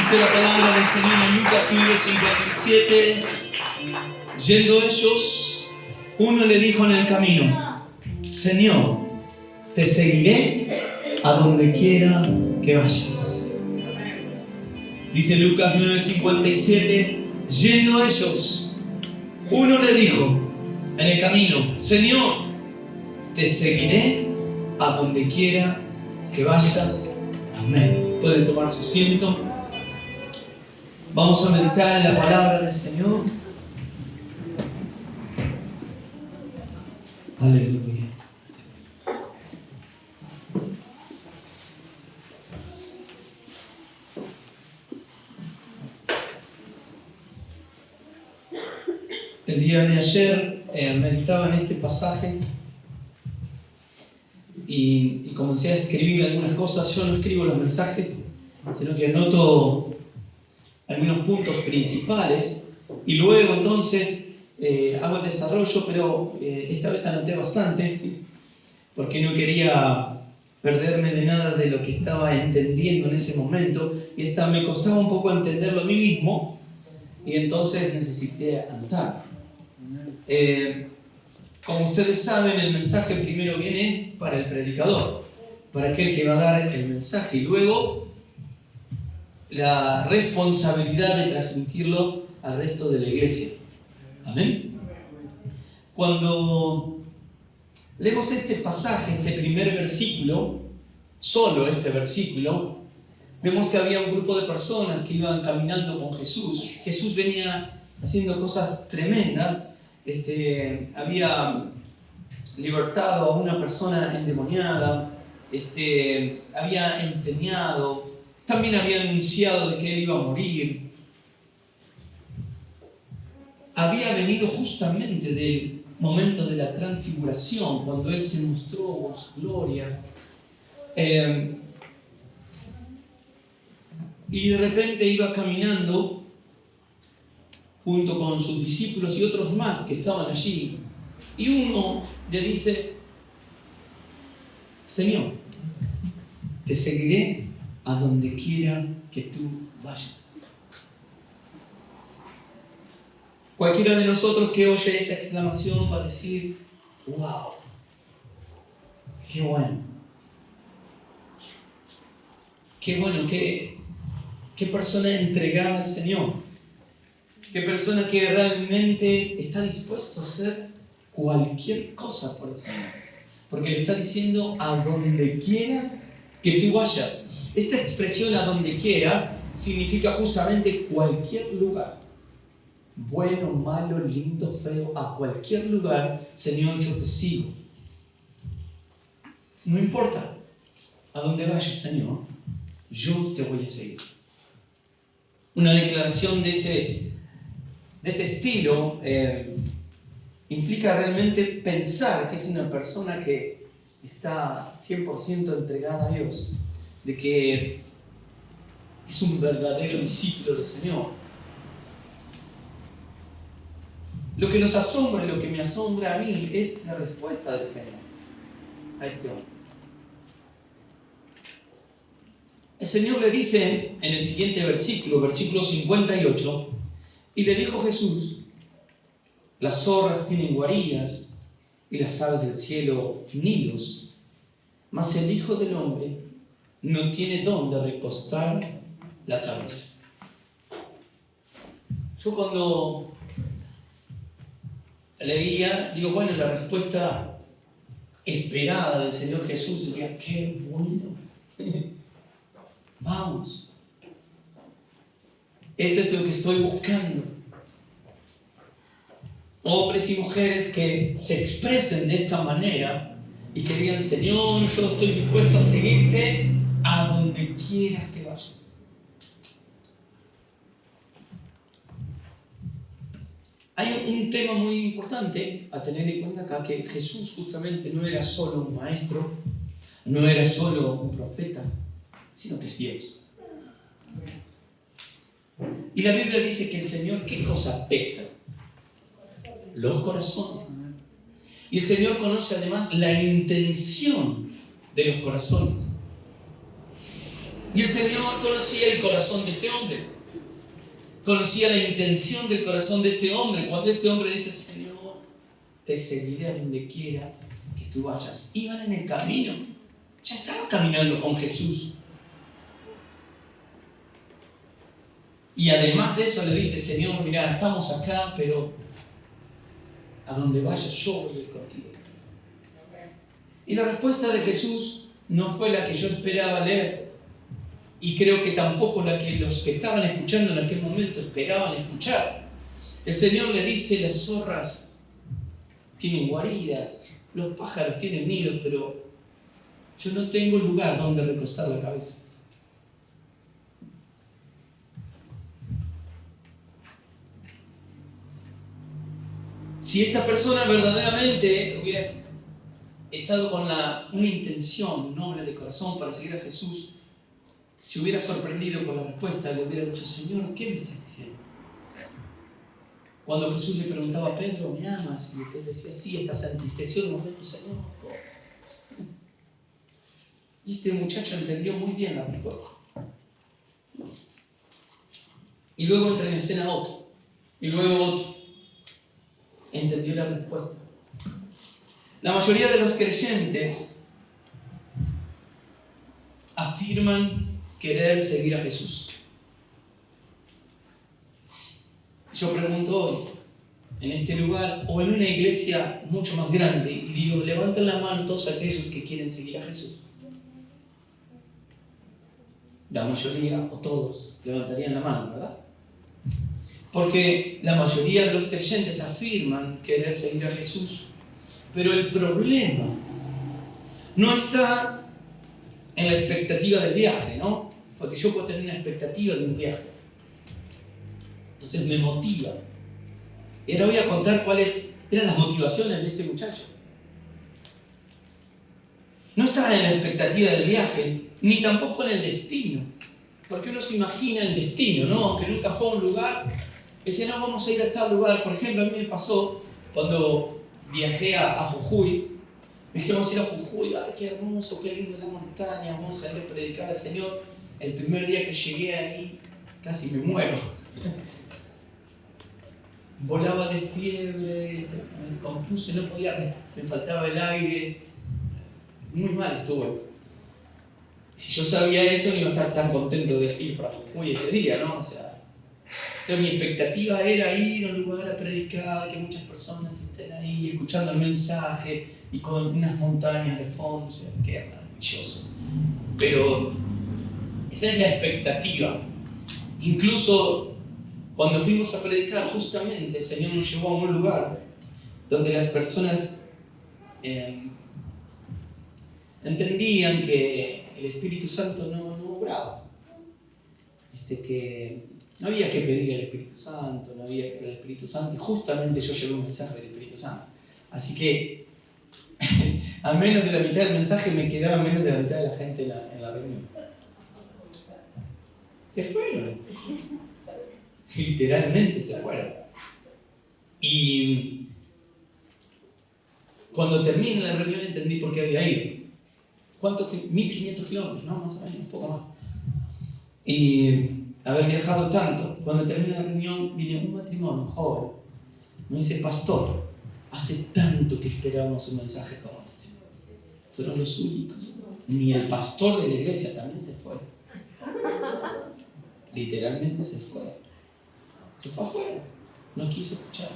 Dice la palabra del Señor en Lucas 9:57. Yendo ellos, uno le dijo en el camino: Señor, te seguiré a donde quiera que vayas. Dice Lucas 9:57. Yendo ellos, uno le dijo en el camino: Señor, te seguiré a donde quiera que vayas. Amén. Pueden tomar su asiento. Vamos a meditar en la palabra del Señor. Aleluya. El día de ayer meditaba en este pasaje y comencé a escribir algunas cosas. Yo no escribo los mensajes, sino que anoto algunos puntos principales y luego entonces hago el desarrollo, pero esta vez anoté bastante porque no quería perderme de nada de lo que estaba entendiendo en ese momento, y me costaba un poco entenderlo a mí mismo, y entonces necesité anotar. Como ustedes saben, el mensaje primero viene para el predicador, para aquel que va a dar el mensaje, y luego la responsabilidad de transmitirlo al resto de la iglesia. Amén. Cuando leemos este pasaje, este primer versículo, solo este versículo, vemos que había un grupo de personas que iban caminando con Jesús. Jesús venía haciendo cosas tremendas. Había libertado a una persona endemoniada, había enseñado, también había anunciado de que él iba a morir. Había venido justamente del momento de la transfiguración, cuando él se mostró con su gloria. Y de repente iba caminando junto con sus discípulos y otros más que estaban allí. Y uno le dice: Señor, te seguiré a donde quiera que tú vayas. Cualquiera de nosotros que oye esa exclamación va a decir: wow, qué bueno. Qué bueno, qué persona entregada al Señor. Qué persona que realmente está dispuesto a hacer cualquier cosa por el Señor. Porque le está diciendo: a donde quiera que tú vayas. Esta expresión, a donde quiera, significa justamente cualquier lugar. Bueno, malo, lindo, feo, a cualquier lugar, Señor, yo te sigo. No importa a dónde vayas, Señor, yo te voy a seguir. Una declaración de ese estilo implica realmente pensar que es una persona que está 100% entregada a Dios, de que es un verdadero discípulo del Señor. Lo que nos asombra y lo que me asombra a mí es la respuesta del Señor a este hombre. El Señor le dice en el siguiente versículo 58, y le dijo Jesús: las zorras tienen guaridas y las aves del cielo nidos, mas el Hijo del Hombre no tiene dónde recostar la cabeza. Yo cuando leía, digo, bueno, la respuesta esperada del Señor Jesús, diría: qué bueno. Vamos. Eso es lo que estoy buscando. Hombres y mujeres que se expresen de esta manera y que digan: Señor, yo estoy dispuesto a seguirte a donde quieras que vayas. Hay un tema muy importante a tener en cuenta acá, que Jesús justamente no era solo un maestro, no era solo un profeta, sino que es Dios. Y la Biblia dice que el Señor, ¿qué cosa pesa? Los corazones. Y el Señor conoce además la intención de los corazones. Y el Señor conocía el corazón de este hombre. Conocía la intención del corazón de este hombre. Cuando este hombre dice, Señor, te seguiré a donde quiera que tú vayas. Iban en el camino. Ya estaba caminando con Jesús. Y además de eso le dice, Señor, mira, estamos acá, pero a donde vayas yo voy a ir contigo. Y la respuesta de Jesús no fue la que yo esperaba leer. Y creo que tampoco la que los que estaban escuchando en aquel momento esperaban escuchar. El Señor le dice, las zorras tienen guaridas, los pájaros tienen nidos, pero yo no tengo lugar donde recostar la cabeza. Si esta persona verdaderamente hubiera estado con una intención noble de corazón para seguir a Jesús, se hubiera sorprendido por la respuesta, le hubiera dicho, Señor, ¿qué me estás diciendo? Cuando Jesús le preguntaba a Pedro, ¿me amas? Y él decía, sí, estás entristecido en un momento, Señor. Y este muchacho entendió muy bien la respuesta. Y luego entra en escena otro, y luego otro. Entendió la respuesta. La mayoría de los creyentes afirman querer seguir a Jesús. Yo pregunto hoy, en este lugar o en una iglesia mucho más grande, y digo, levanten la mano todos aquellos que quieren seguir a Jesús. La mayoría o todos levantarían la mano, ¿verdad? Porque la mayoría de los creyentes afirman querer seguir a Jesús. Pero el problema no está en la expectativa del viaje, ¿no? Porque yo puedo tener una expectativa de un viaje. Entonces me motiva. Y ahora voy a contar cuáles eran las motivaciones de este muchacho. No está en la expectativa del viaje, ni tampoco en el destino. Porque uno se imagina el destino, ¿no? Aunque nunca fue a un lugar, dice, no, vamos a ir a tal lugar. Por ejemplo, a mí me pasó cuando viajé a Jujuy. Me dije, vamos a ir a Jujuy, ay, qué hermoso, qué lindo la montaña, vamos a ir a predicar al Señor. El primer día que llegué ahí, casi me muero. Volaba de fiebre, me compuse, no podía, me faltaba el aire. Muy mal estuve. Si yo sabía eso, no iba a estar tan contento de ir para Jujuy ese día, ¿no? O sea, entonces mi expectativa era ir a un lugar a predicar, que muchas personas estén ahí escuchando el mensaje y con unas montañas de fondo, o sea, qué maravilloso. Pero esa es la expectativa. Incluso cuando fuimos a predicar, justamente el Señor nos llevó a un lugar donde las personas entendían que el Espíritu Santo no obraba. Que no había que pedir al Espíritu Santo, no había que pedir al Espíritu Santo, y justamente yo llevé un mensaje del Espíritu Santo. Así que, a menos de la mitad del mensaje me quedaba menos de la mitad de la gente en la reunión. Se fueron. Literalmente se fueron. Y cuando terminé la reunión entendí por qué había ido. ¿Cuántos? 1.500 kilómetros, ¿no? Más o menos, un poco más. Y haber viajado tanto, cuando terminé la reunión, vino un matrimonio joven. Me dice, pastor, hace tanto que esperábamos un mensaje como este. Fueron los únicos. Ni el pastor de la iglesia también se fue. Literalmente se fue. Se fue afuera. No quiso escuchar.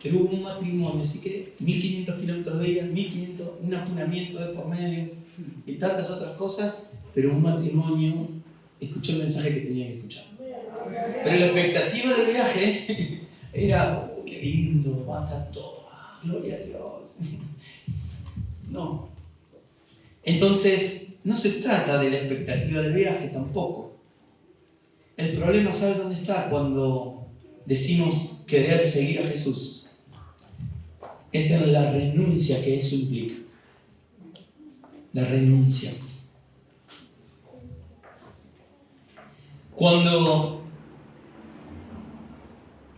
Pero hubo un matrimonio, así que 1.500 kilómetros de ida, 1.500, un apunamiento de por medio y tantas otras cosas, pero un matrimonio escuchó el mensaje que tenía que escuchar. Pero la expectativa del viaje era, oh, qué lindo, va a estar todo, gloria a Dios. No. Entonces, no se trata de la expectativa del viaje tampoco. El problema, ¿sabes dónde está? Cuando decimos querer seguir a Jesús. Es en la renuncia que eso implica. La renuncia. Cuando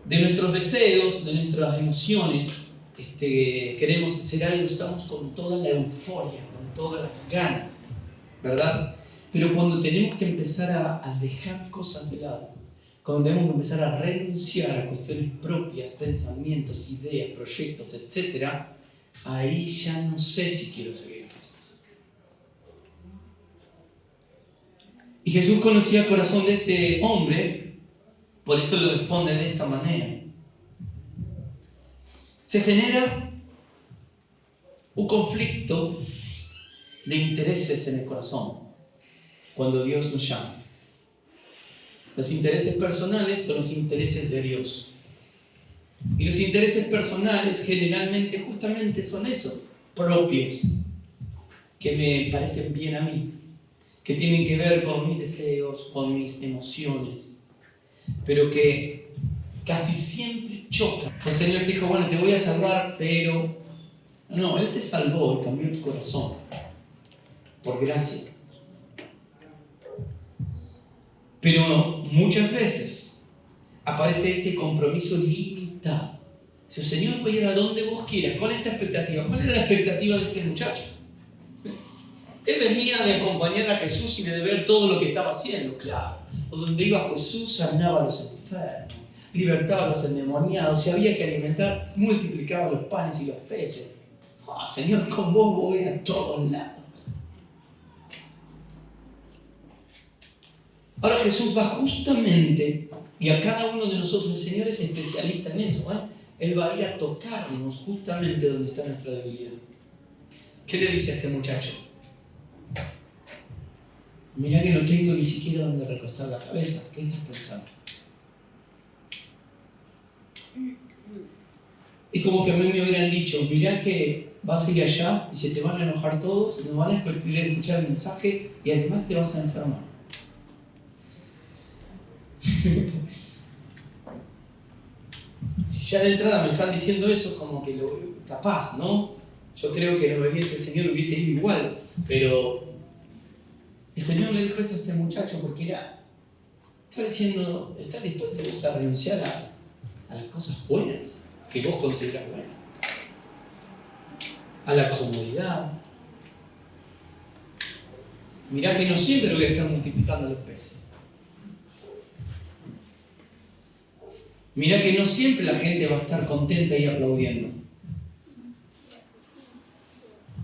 de nuestros deseos, de nuestras emociones, queremos hacer algo, estamos con toda la euforia, con todas las ganas, ¿verdad? Pero cuando tenemos que empezar a dejar cosas de lado, cuando tenemos que empezar a renunciar a cuestiones propias, pensamientos, ideas, proyectos, etc., ahí ya no sé si quiero seguir a Jesús. Y Jesús conocía el corazón de este hombre, por eso lo responde de esta manera. Se genera un conflicto de intereses en el corazón cuando Dios nos llama. Los intereses personales con los intereses de Dios. Y los intereses personales generalmente justamente son eso, propios, que me parecen bien a mí, que tienen que ver con mis deseos, con mis emociones, pero que casi siempre chocan. El Señor te dijo, bueno, te voy a salvar, pero no, Él te salvó y cambió tu corazón por gracia. Pero muchas veces aparece este compromiso limitado. Si Señor, voy a ir a donde vos quieras, con esta expectativa. ¿Cuál era la expectativa de este muchacho? Él venía de acompañar a Jesús y de ver todo lo que estaba haciendo, claro. O donde iba Jesús, sanaba a los enfermos, libertaba a los endemoniados, si había que alimentar, multiplicaba los panes y los peces. Señor, con vos voy a todos lados. Ahora Jesús va justamente, y a cada uno de nosotros, el Señor es especialista en eso, Él va a ir a tocarnos justamente donde está nuestra debilidad. ¿Qué le dice a este muchacho? Mirá que no tengo ni siquiera donde recostar la cabeza. ¿Qué estás pensando? Es como que a mí me hubieran dicho, mirá que vas a ir allá y se te van a enojar todos, no van a querer escuchar el mensaje y además te vas a enfermar. Si ya de entrada me están diciendo eso, como que lo capaz, ¿no? Yo creo que la obediencia del Señor hubiese ido igual, pero el Señor le dijo esto a este muchacho porque está diciendo, ¿estás dispuesto a renunciar a las cosas buenas que vos considerás buenas? A la comodidad. Mirá que no siempre voy a estar multiplicando los peces. Mirá que no siempre la gente va a estar contenta y aplaudiendo.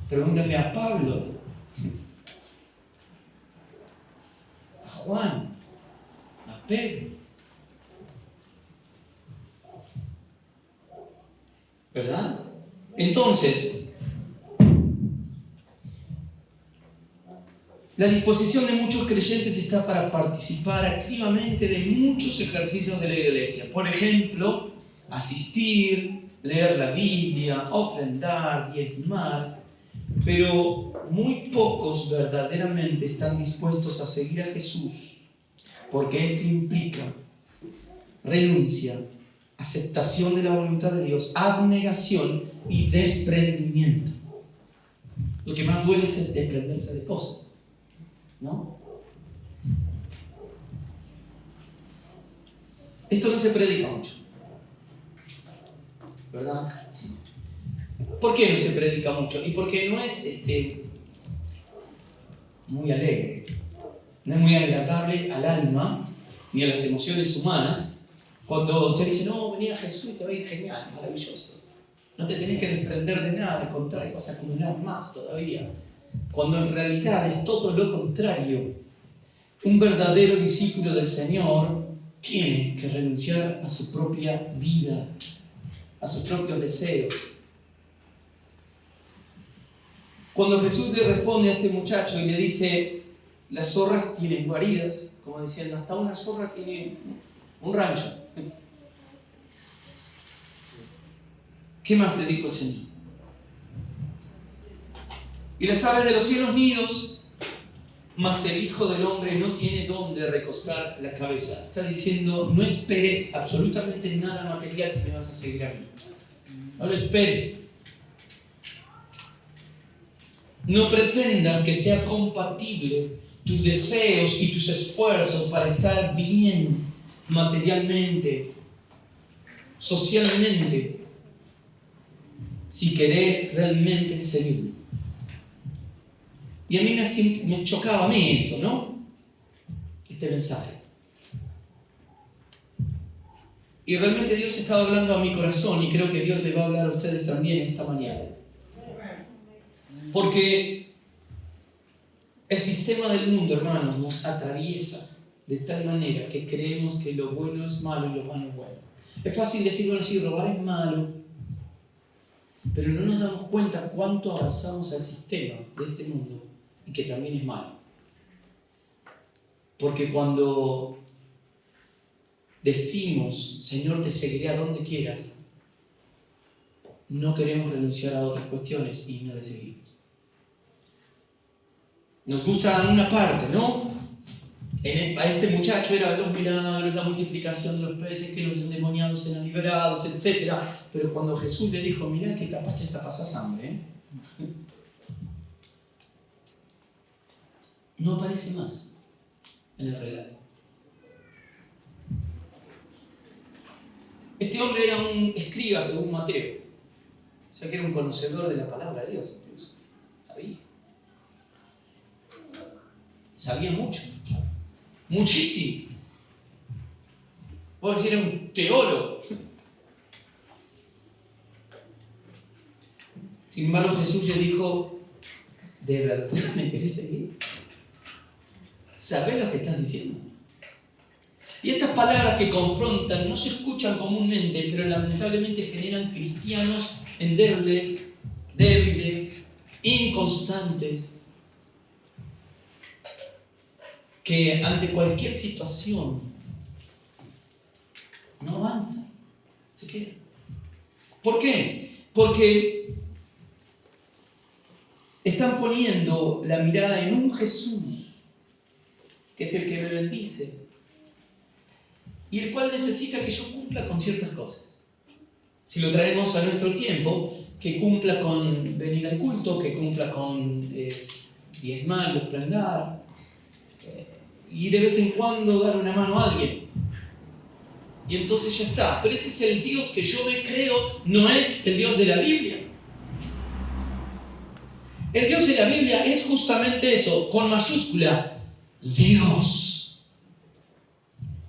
Pregúntame a Pablo, a Juan, a Pedro. ¿Verdad? Entonces, la disposición de muchos creyentes está para participar activamente de muchos ejercicios de la iglesia. Por ejemplo, asistir, leer la Biblia, ofrendar, diezmar, pero muy pocos verdaderamente están dispuestos a seguir a Jesús, porque esto implica renuncia, aceptación de la voluntad de Dios, abnegación y desprendimiento. Lo que más duele es desprenderse de cosas, ¿no? Esto no se predica mucho, ¿verdad? ¿Por qué no se predica mucho? Y porque no es muy alegre, no es muy agradable al alma ni a las emociones humanas cuando te dicen, no, vení a Jesús y te va a ir genial, maravilloso. No te tenés que desprender de nada, al contrario, vas a acumular más todavía. Cuando en realidad es todo lo contrario. Un verdadero discípulo del Señor tiene que renunciar a su propia vida, a sus propios deseos. Cuando Jesús le responde a este muchacho y le dice, las zorras tienen guaridas, como diciendo, hasta una zorra tiene un rancho. ¿Qué más le dijo el Señor? Y las aves de los cielos nidos, mas el Hijo del Hombre no tiene dónde recostar la cabeza. Está diciendo, no esperes absolutamente nada material si me vas a seguir a mí. No lo esperes. No pretendas que sea compatible tus deseos y tus esfuerzos para estar bien materialmente, socialmente, si querés realmente seguirme. Y a mí me chocaba a mí esto, ¿no? Este mensaje. Y realmente Dios estaba hablando a mi corazón y creo que Dios le va a hablar a ustedes también esta mañana. Porque el sistema del mundo, hermanos, nos atraviesa de tal manera que creemos que lo bueno es malo y lo malo es bueno. Es fácil decir, bueno, sí, robar es malo, pero no nos damos cuenta cuánto abrazamos al sistema de este mundo y que también es malo. Porque cuando decimos, Señor, te seguiré a donde quieras, no queremos renunciar a otras cuestiones y no le seguimos. Nos gusta una parte, ¿no? A este muchacho era los milagros, la multiplicación de los peces, que los endemoniados eran liberados, etc. Pero cuando Jesús le dijo, mirá que capaz que hasta pasás hambre, no aparece más en el relato. Este hombre era un escriba según Mateo. O sea que era un conocedor de la palabra de Dios. Sabía mucho. Muchísimo. Vos decís, era un teólogo. Sin embargo, Jesús le dijo, ¿de verdad me querés seguir? ¿Sabés lo que estás diciendo? Y estas palabras que confrontan no se escuchan comúnmente, pero lamentablemente generan cristianos endebles, débiles, inconstantes, que ante cualquier situación no avanzan, se quedan. ¿Por qué? Porque están poniendo la mirada en un Jesús, que es el que me bendice, y el cual necesita que yo cumpla con ciertas cosas. Si lo traemos a nuestro tiempo, que cumpla con venir al culto, que cumpla con diezmar y ofrendar, y de vez en cuando dar una mano a alguien. Y entonces ya está. Pero ese es el Dios que yo me creo, no es el Dios de la Biblia. El Dios de la Biblia es justamente eso, con mayúscula, Dios.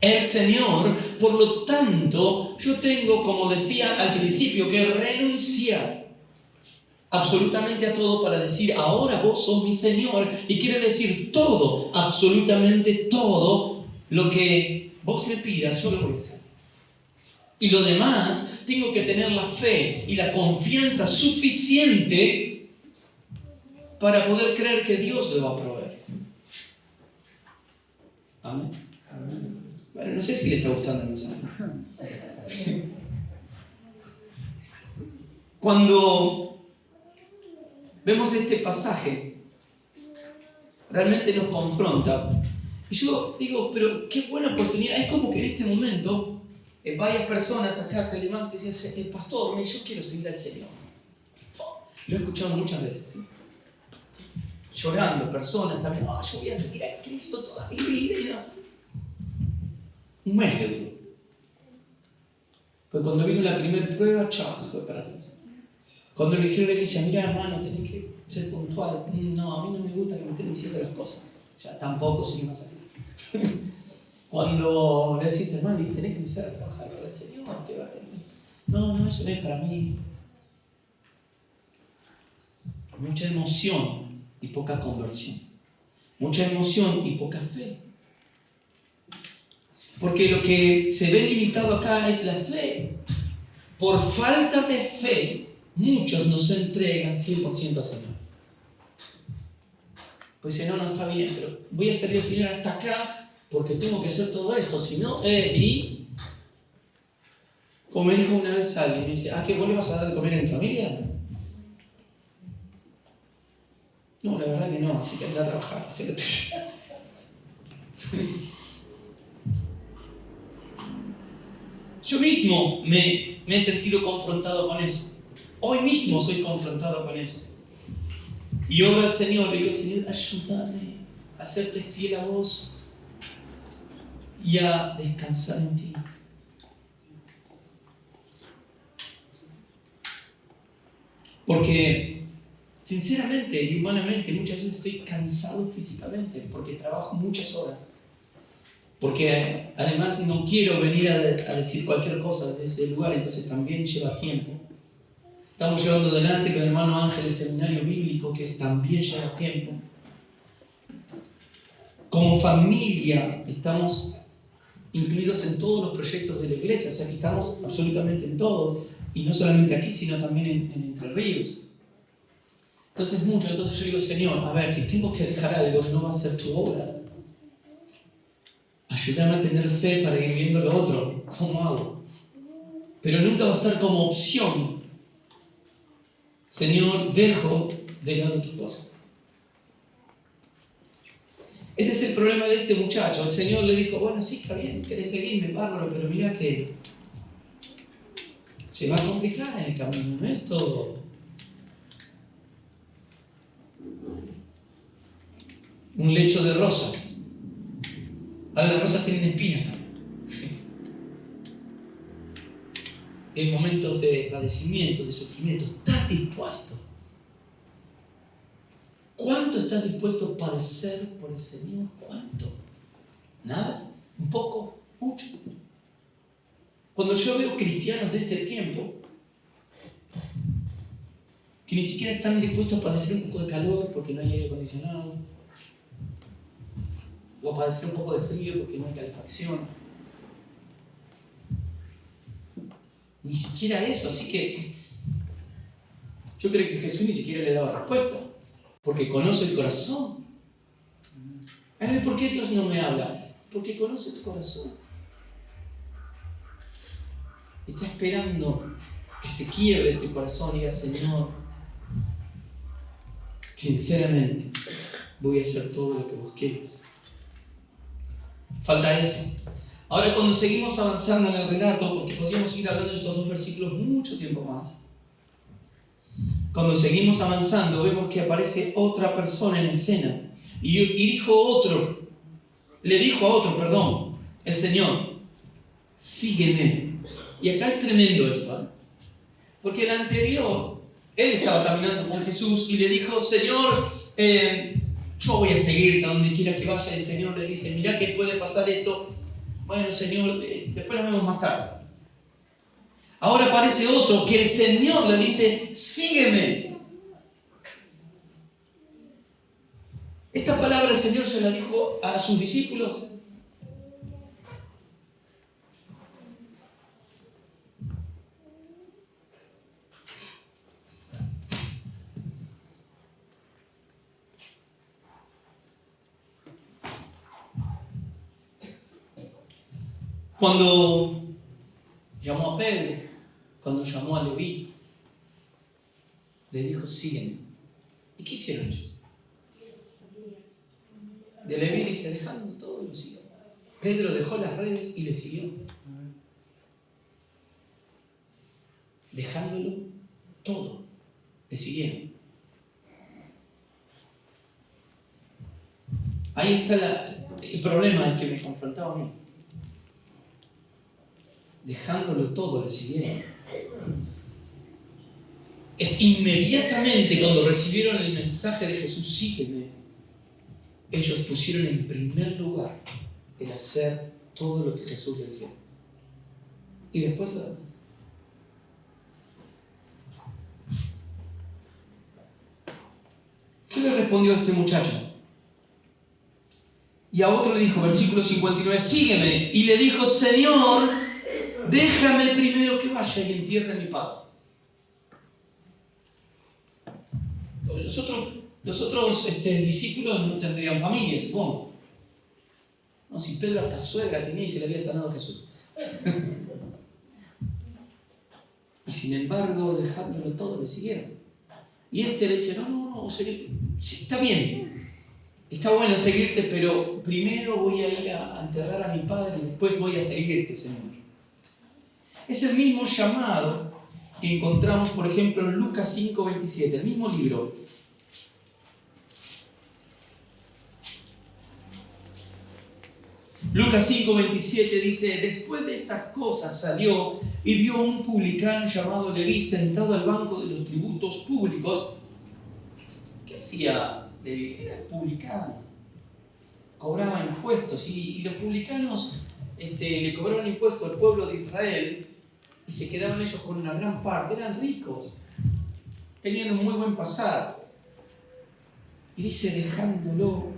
El Señor. Por lo tanto, yo tengo, como decía al principio, que renunciar absolutamente a todo para decir, ahora vos sos mi Señor, y quiere decir todo, absolutamente todo lo que vos me pidas, yo lo voy a hacer. Y lo demás, tengo que tener la fe y la confianza suficiente para poder creer que Dios lo va a proveer. Amén. Bueno, no sé si le está gustando el mensaje. Cuando vemos este pasaje, realmente nos confronta. Y yo digo, pero qué buena oportunidad. Es como que en este momento varias personas acá se levantan y dicen, el pastor, yo quiero seguir al Señor. Lo he escuchado muchas veces, ¿sí? Llorando, personas también, yo voy a seguir a Cristo toda mi vida. Un mes de duró. Pues cuando vino la primera prueba, chao, se fue para atrás. Cuando le dijeron a la iglesia, mira hermano, tenés que ser puntual. No, a mí no me gusta que me estén diciendo las cosas. Ya tampoco sigue más aquí. Cuando le decís, hermano, tenés que empezar a trabajar para el Señor. No, eso no es para mí. Mucha emoción y poca conversión. Mucha emoción y poca fe. Porque lo que se ve limitado acá es la fe. Por falta de fe, muchos no se entregan 100% al Señor. Pues si no, no está bien, pero voy a servir al Señor hasta acá porque tengo que hacer todo esto. Si no, y como me dijo una vez alguien, me dice, ¿qué vos le vas a dar de comer en mi familia? No, la verdad que no, así que anda a trabajar, hacer lo tuyo. Yo mismo me he sentido confrontado con eso. Hoy mismo soy confrontado con eso. Y oro al Señor y digo, Señor, ayúdame a serte fiel a vos y a descansar en ti. Porque Sinceramente y humanamente, muchas veces estoy cansado físicamente porque trabajo muchas horas. Porque además no quiero venir a decir cualquier cosa desde ese lugar, entonces también lleva tiempo. Estamos llevando adelante con el hermano Ángel el seminario bíblico, que también lleva tiempo. Como familia estamos incluidos en todos los proyectos de la iglesia, o sea que estamos absolutamente en todo, y no solamente aquí, sino también en Entre Ríos. Entonces yo digo, Señor, a ver, si tengo que dejar algo, no va a ser tu obra. Ayúdame a tener fe para ir viendo lo otro. ¿Cómo hago? Pero nunca va a estar como opción. Señor, dejo de lado tu cosa. Ese es el problema de este muchacho. El Señor le dijo, bueno, sí, está bien, querés seguirme, bárbaro, pero mira que se va a complicar en el camino, no es todo un lecho de rosas. Ahora las rosas tienen espinas también. En momentos de padecimiento, de sufrimiento, ¿estás dispuesto? ¿Cuánto estás dispuesto a padecer por el Señor? ¿Cuánto? ¿Nada? ¿Un poco? ¿Mucho? Cuando yo veo cristianos de este tiempo que ni siquiera están dispuestos a padecer un poco de calor porque no hay aire acondicionado, o a padecer un poco de frío porque no hay calefacción, ni siquiera eso, así que yo creo que Jesús ni siquiera le daba respuesta, porque conoce el corazón. ¿Por qué Dios no me habla? Porque conoce tu corazón. Está esperando que se quiebre ese corazón y diga, Señor, sinceramente, voy a hacer todo lo que vos quieres. Falta eso. Ahora, cuando seguimos avanzando en el relato, porque podríamos ir hablando de estos dos versículos mucho tiempo más, cuando seguimos avanzando, vemos que aparece otra persona en escena. Y le dijo a otro, el Señor, sígueme. Y acá es tremendo esto, ¿eh? Porque el anterior, él estaba caminando con Jesús y le dijo, Señor, yo voy a seguirte a donde quiera que vaya. El Señor le dice, mira que puede pasar esto. Bueno, Señor, después nos vemos más tarde. Ahora aparece otro que el Señor le dice, sígueme. Esta palabra el Señor se la dijo a sus discípulos. Cuando llamó a Pedro, cuando llamó a Leví, le dijo, sígueme. ¿Y qué hicieron ellos? De Leví dice, dejando todo, lo siguió. Pedro dejó las redes y le siguió. Dejándolo todo, le siguieron. Ahí está el problema al que me confrontaba a mí. Dejándolo todo, le siguieron. Es inmediatamente cuando recibieron el mensaje de Jesús, sígueme, ellos pusieron en primer lugar el hacer todo lo que Jesús les dijo. Y después lo demás. ¿Qué le respondió a este muchacho? Y a otro le dijo, versículo 59, sígueme. Y le dijo, Señor, déjame primero que vaya y entierre a mi padre. Los otros discípulos no tendrían familia, supongo. No, si Pedro hasta suegra tenía y se le había sanado a Jesús. Y sin embargo, dejándolo todo, le siguieron. Y le dice, no, sí, está bien. Está bueno seguirte, pero primero voy a ir a enterrar a mi padre y después voy a seguirte, Señor. Es el mismo llamado que encontramos, por ejemplo, en Lucas 5:27, el mismo libro. Lucas 5:27 dice, después de estas cosas salió y vio a un publicano llamado Leví sentado al banco de los tributos públicos ¿Qué hacía Leví? Era publicano. Cobraba impuestos y los publicanos le cobraban impuestos al pueblo de Israel y se quedaban ellos con una gran parte. Eran ricos. Tenían un muy buen pasar. Y dice, dejándolo,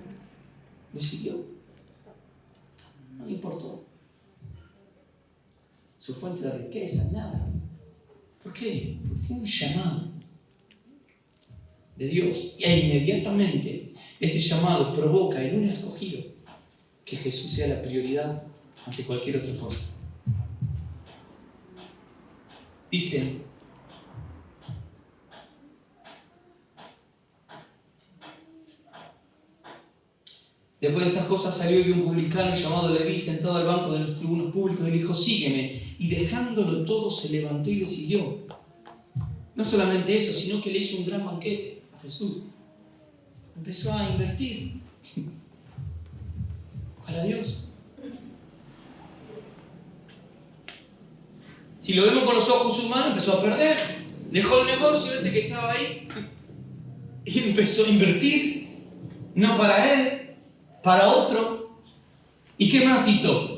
lo siguió. No le importó. Su fuente de riqueza, nada. ¿Por qué? Porque fue un llamado de Dios. E inmediatamente ese llamado provoca en un escogido que Jesús sea la prioridad ante cualquier otra cosa. Dice, después de estas cosas salió y un publicano llamado Leví sentado al banco de los tribunos públicos y le dijo, sígueme. Y dejándolo todo se levantó y le siguió. No solamente eso, sino que le hizo un gran banquete a Jesús. Empezó a invertir para Dios. Si lo vemos con los ojos humanos, empezó a perder. Dejó el negocio ese que estaba ahí y empezó a invertir, no para él, para otro. ¿Y qué más hizo?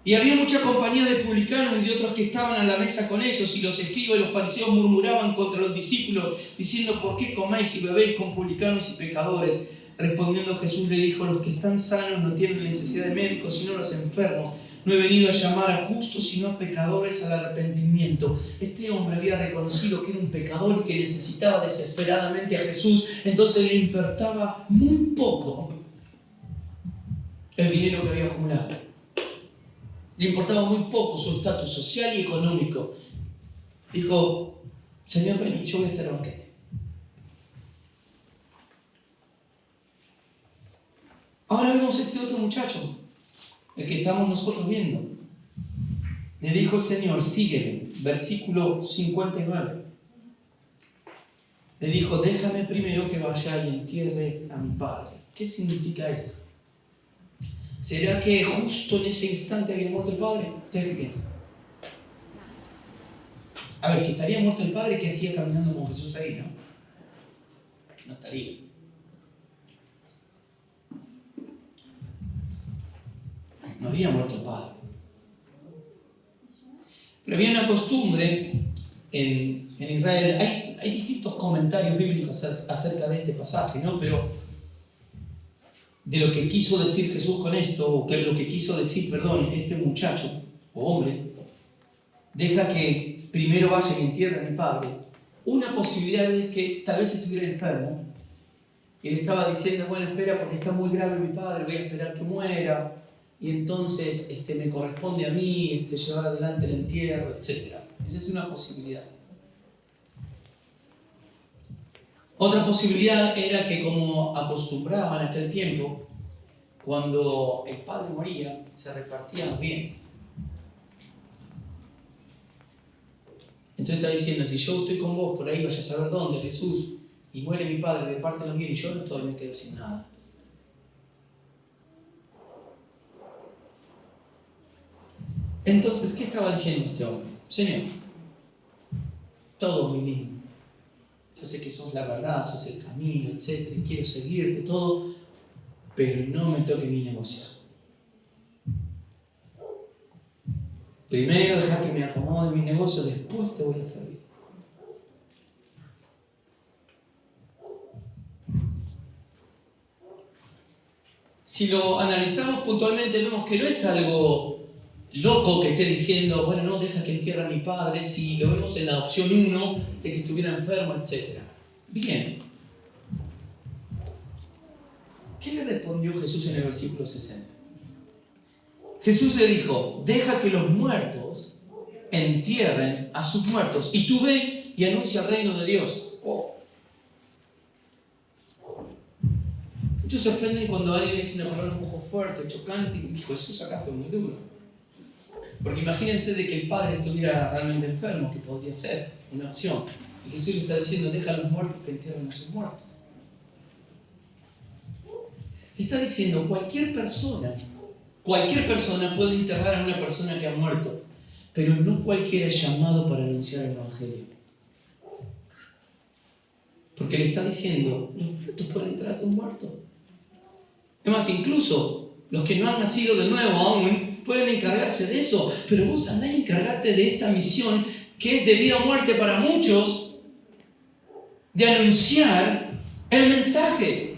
Y había mucha compañía de publicanos y de otros que estaban a la mesa con ellos, y los escribas y los fariseos murmuraban contra los discípulos, diciendo, ¿por qué coméis y bebéis con publicanos y pecadores? Respondiendo Jesús le dijo, los que están sanos no tienen necesidad de médicos, sino los enfermos. No he venido a llamar a justos, sino a pecadores al arrepentimiento. Este hombre había reconocido que era un pecador y que necesitaba desesperadamente a Jesús, entonces le importaba muy poco el dinero que había acumulado. Le importaba muy poco su estatus social y económico. Dijo, Señor, ven, yo voy a hacer banquete. Ahora vemos a este otro muchacho, el que estamos nosotros viendo. Le dijo el Señor, sígueme, versículo 59. Le dijo, déjame primero que vaya y entierre a mi padre. ¿Qué significa esto? ¿Será que justo en ese instante había muerto el padre? ¿Ustedes qué piensan? A ver, si estaría muerto el padre, ¿qué hacía caminando con Jesús ahí, no? No estaría. No había muerto el padre. Pero había una costumbre en Israel. Hay distintos comentarios bíblicos acerca de este pasaje, ¿no? Pero de lo que quiso decir Jesús con esto, o que lo que quiso decir, este muchacho o hombre, deja que primero vaya y entierre a mi padre. Una posibilidad es que tal vez estuviera enfermo y le estaba diciendo, bueno, espera porque está muy grave mi padre, voy a esperar que muera y entonces me corresponde a mí llevar adelante el entierro, etc. Esa es una posibilidad. Otra posibilidad era que, como acostumbraban en aquel tiempo, cuando el padre moría, se repartían los bienes. Entonces está diciendo, si yo estoy con vos por ahí, vaya a saber dónde, Jesús, y muere mi padre, reparte los bienes, y yo no todavía me quedo sin nada. Entonces, ¿qué estaba diciendo este hombre? Señor, todo muy lindo. Yo sé que sos la verdad, sos el camino, etc. Quiero seguirte, todo, pero no me toque mis negocios. Primero deja que me acomode mis negocios, después te voy a servir. Si lo analizamos puntualmente, vemos que no es algo loco que esté diciendo, bueno, no, deja que entierre a mi padre, si lo vemos en la opción 1 de que estuviera enfermo, etc. Bien. ¿Qué le respondió Jesús en el versículo 60? Jesús le dijo, deja que los muertos entierren a sus muertos y tú ve y anuncia el reino de Dios. Oh. Muchos se ofenden cuando alguien dice una palabra un poco fuerte, chocante, y Jesús acá fue muy duro. Porque imagínense de que el padre estuviera realmente enfermo, que podría ser una opción. Y Jesús le está diciendo, deja a los muertos que entierren a sus muertos. Le está diciendo, cualquier persona puede enterrar a una persona que ha muerto, pero no cualquiera es llamado para anunciar el Evangelio. Porque le está diciendo, los muertos pueden entrar a sus muertos. Es más, incluso los que no han nacido de nuevo aún pueden encargarse de eso. Pero vos andá y encargate de esta misión que es de vida o muerte para muchos, de anunciar el mensaje.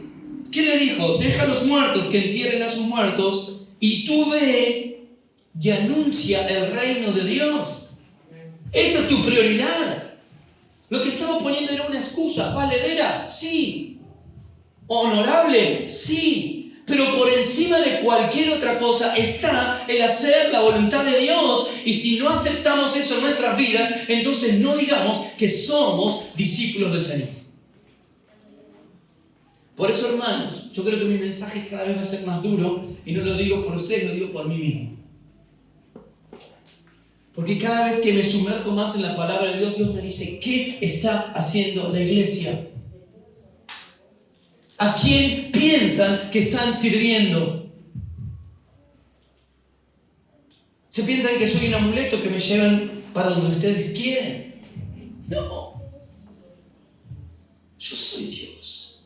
¿Qué le dijo? Deja a los muertos que entierren a sus muertos y tú ve y anuncia el reino de Dios. Esa es tu prioridad. Lo que estaba poniendo era una excusa. ¿Valedera? Sí. ¿Honorable? Sí. Pero por encima de cualquier otra cosa está el hacer la voluntad de Dios. Y si no aceptamos eso en nuestras vidas, entonces no digamos que somos discípulos del Señor. Por eso, hermanos, yo creo que mi mensaje cada vez va a ser más duro. Y no lo digo por ustedes, lo digo por mí mismo. Porque cada vez que me sumerjo más en la palabra de Dios, Dios me dice, ¿qué está haciendo la iglesia? ¿A quién piensan que están sirviendo? ¿Se piensan que soy un amuleto que me llevan para donde ustedes quieren? No. Yo soy Dios.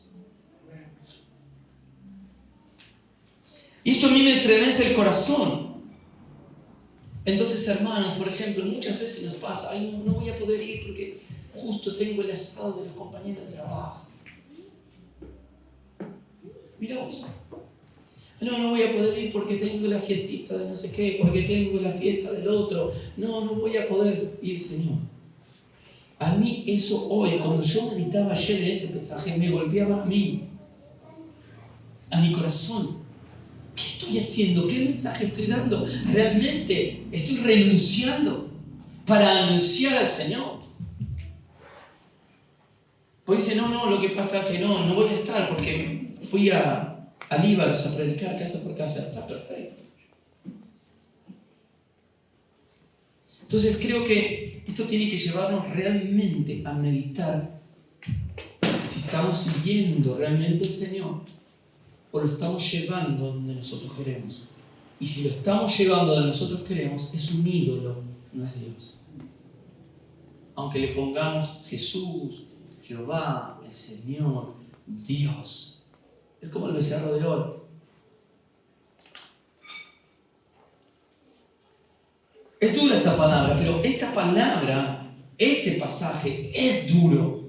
Y esto a mí me estremece el corazón. Entonces, hermanos, por ejemplo, muchas veces nos pasa, ay, no voy a poder ir porque justo tengo el asado de los compañeros de trabajo. Mirá vos. No voy a poder ir porque tengo la fiestita de no sé qué, porque tengo la fiesta del otro. No voy a poder ir, Señor. A mí eso hoy, cuando yo meditaba ayer en este mensaje, me golpeaba a mí, a mi corazón. ¿Qué estoy haciendo? ¿Qué mensaje estoy dando? ¿Realmente estoy renunciando para anunciar al Señor? Pues dice, no, lo que pasa es que no voy a estar porque fui a Líbaros a predicar casa por casa. Está perfecto. Entonces creo que esto tiene que llevarnos realmente a meditar si estamos siguiendo realmente al Señor o lo estamos llevando donde nosotros queremos. Y si lo estamos llevando donde nosotros queremos, es un ídolo, no es Dios. Aunque le pongamos Jesús, Jehová, el Señor, Dios. Es como el becerro de oro. Es dura esta palabra, pero esta palabra, este pasaje es duro.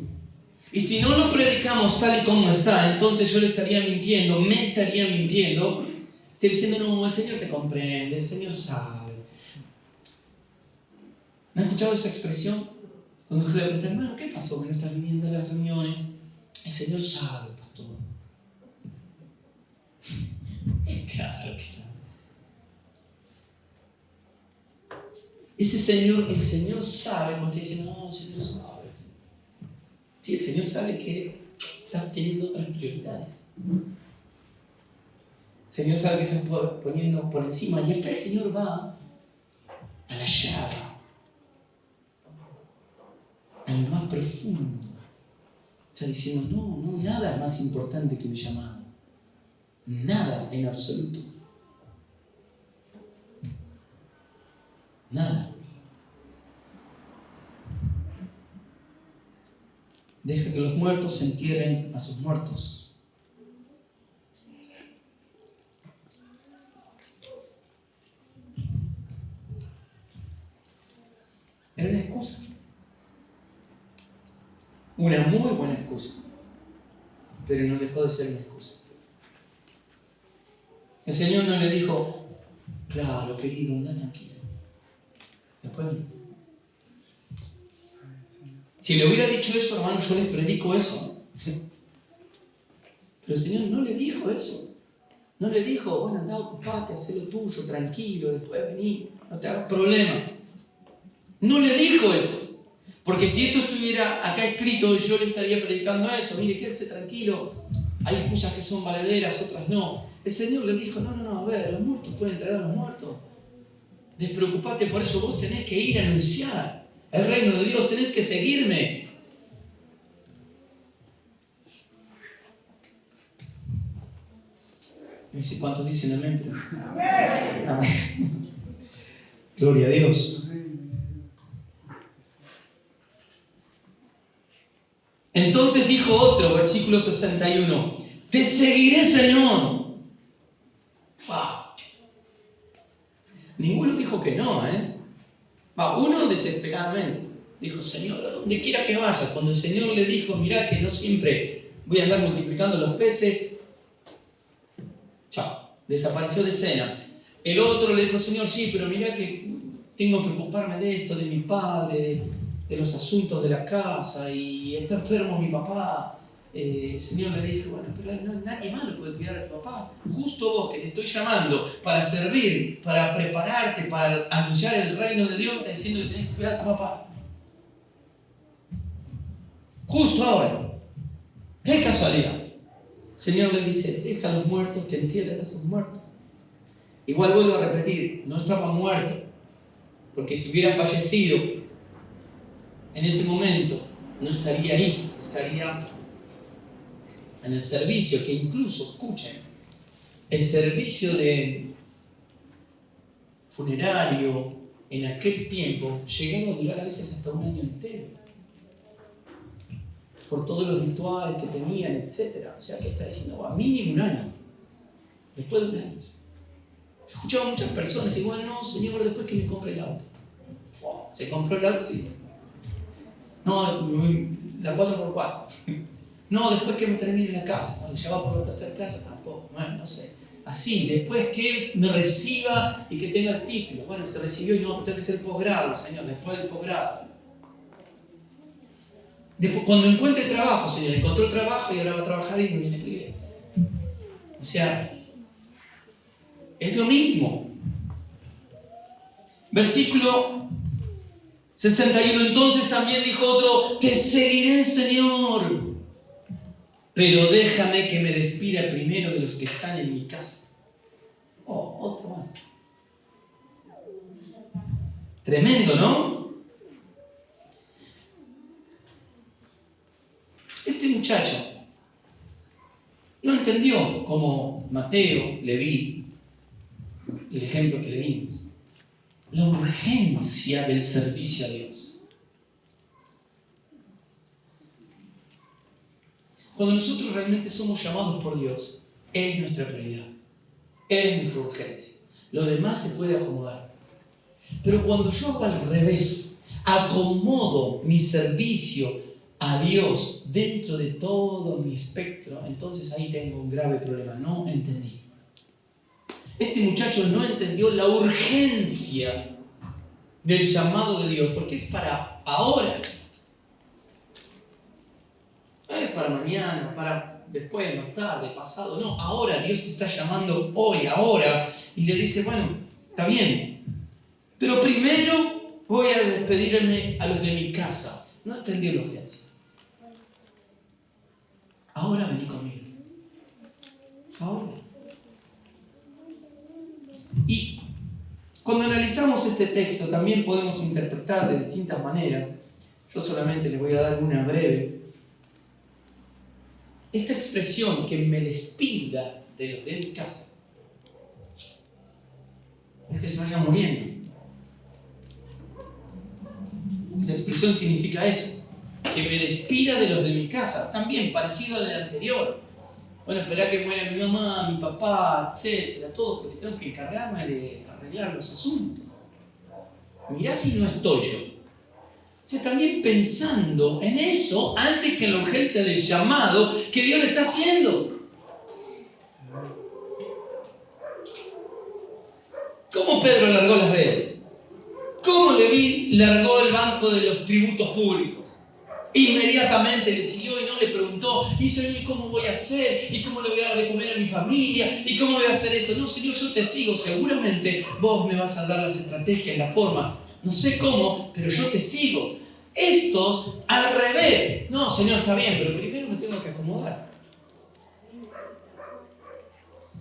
Y si no lo predicamos tal y como está, entonces yo le estaría mintiendo, me estaría mintiendo, diciendo, no, el Señor te comprende, el Señor sabe. ¿Me has escuchado esa expresión? Cuando usted le pregunta, hermano, ¿qué pasó que no estás viniendo a las reuniones? El Señor sabe, pastor. Claro que sabe. Ese Señor, el Señor sabe, cuando usted dice, no, el Señor sabe. Sí, el Señor sabe que estás teniendo otras prioridades. El Señor sabe que estás poniendo por encima. Y acá el Señor va a la llaga, a lo más profundo. Está diciendo, no, nada es más importante que mi llamado. Nada en absoluto. Nada. Deja que los muertos se entierren a sus muertos. Era una excusa. Una muy buena excusa. Pero no dejó de ser una excusa. El Señor no le dijo, claro, querido, anda tranquilo. Después vení. Si le hubiera dicho eso, hermano, yo les predico eso. Pero el Señor no le dijo eso. No le dijo, bueno, anda, ocupate, haz lo tuyo, tranquilo, después vení, no te hagas problema. No le dijo eso. Porque si eso estuviera acá escrito, yo le estaría predicando eso. Mire, quédese tranquilo. Hay excusas que son valederas, otras no. El Señor le dijo, no, a ver, los muertos pueden traer a los muertos. Despreocupate por eso, vos tenés que ir a anunciar el reino de Dios, tenés que seguirme. Y me dice, ¿cuántos dicen amén? Amén. Gloria a Dios. Entonces, Entonces dijo otro, versículo 61, te seguiré, Señor. Wow. Ninguno dijo que no, uno desesperadamente dijo, Señor, a donde quiera que vayas. Cuando el Señor le dijo, mirá que no siempre voy a andar multiplicando los peces, chao, desapareció de escena. El otro le dijo, Señor, sí, pero mirá que tengo que ocuparme de esto, de mi padre, de los asuntos de la casa, y está enfermo mi papá. El Señor le dijo, bueno, pero nadie más lo puede cuidar a tu papá. Justo vos, que te estoy llamando para servir, para prepararte, para anunciar el reino de Dios, está diciendo que tenés que cuidar a tu papá. Justo ahora. ¡Qué casualidad! El Señor le dice, deja a los muertos que entierren a sus muertos. Igual vuelvo a repetir, no estaba muerto, porque si hubiera fallecido en ese momento, no estaría ahí, estaría en el servicio, que incluso, escuchen, el servicio de funerario en aquel tiempo llegaba a durar a veces hasta un año entero, por todos los rituales que tenían, etc. O sea que está diciendo, mínimo un año, después de un año. Escuchaba a muchas personas, igual no, Señor, después que me compre el auto. Se compró el auto y... No, la 4x4. No, después que me termine la casa. Bueno, ya va por la tercera casa, tampoco. Bueno, no sé. Así, después que me reciba y que tenga el título. Bueno, se recibió y no, tengo que hacer posgrado, Señor, después del posgrado. Después, cuando encuentre trabajo, Señor, encontró trabajo y ahora va a trabajar y no viene a la iglesia. O sea, es lo mismo. Versículo 61. Entonces también dijo otro, te seguiré, Señor, pero déjame que me despida primero de los que están en mi casa. Otro más. Tremendo, ¿no? Este muchacho no entendió, como Mateo, Leví, el ejemplo que leímos, la urgencia del servicio a Dios. Cuando nosotros realmente somos llamados por Dios, es nuestra prioridad, es nuestra urgencia. Lo demás se puede acomodar. Pero cuando yo hago al revés, acomodo mi servicio a Dios dentro de todo mi espectro, entonces ahí tengo un grave problema. No entendí. Este muchacho no entendió la urgencia del llamado de Dios, porque es para ahora. No es para mañana, para después, más tarde, pasado. No, ahora Dios te está llamando hoy, ahora. Y le dice, bueno, está bien, pero primero voy a despedirme a los de mi casa. No entendió la urgencia. Ahora vení conmigo. Ahora. Y cuando analizamos este texto también podemos interpretar de distintas maneras. Yo solamente les voy a dar una breve. Esta expresión, que me despida de los de mi casa, es que se vayan muriendo. Esa expresión significa eso, que me despida de los de mi casa, también parecido al anterior. Bueno, esperá que muera mi mamá, mi papá, etcétera, todo, porque tengo que encargarme de arreglar los asuntos. Mirá si no estoy yo. O sea, también pensando en eso antes que en la urgencia del llamado que Dios le está haciendo. ¿Cómo Pedro largó las redes? ¿Cómo Leví largó el banco de los tributos públicos? Inmediatamente le siguió y no le preguntó, y Señor, ¿cómo voy a hacer? ¿Y cómo le voy a dar de comer a mi familia? ¿Y cómo voy a hacer eso? No, Señor, yo te sigo, seguramente vos me vas a dar las estrategias, la forma. No sé cómo, pero yo te sigo. Estos, al revés. No, Señor, está bien, pero primero me tengo que acomodar.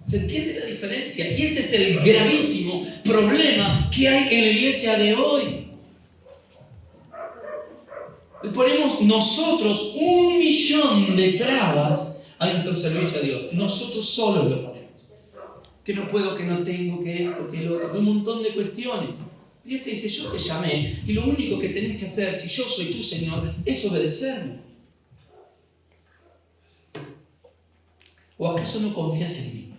¿Se entiende la diferencia? Y este es el gravísimo problema que hay en la iglesia de hoy. Le ponemos nosotros 1.000.000 de trabas a nuestro servicio a Dios. Nosotros solos lo ponemos. Que no puedo, que no tengo, que esto, que lo otro. Un montón de cuestiones. Dios te dice, yo te llamé y lo único que tenés que hacer, si yo soy tu Señor, es obedecerme. ¿O acaso no confías en mí?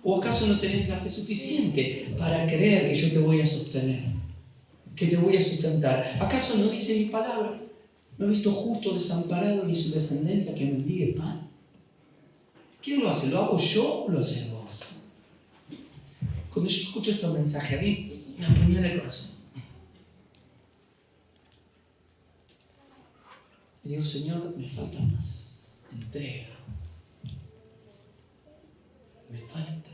¿O acaso no tenés la fe suficiente para creer que yo te voy a sostener? Que te voy a sustentar. ¿Acaso no dice mi palabra? ¿No he visto justo desamparado ni su descendencia que mendigue pan? ¿Quién lo hace? ¿Lo hago yo o lo haces vos? Cuando yo escucho estos mensajes, a mí me apuñala el corazón. Y digo, Señor, me falta más entrega. Me falta.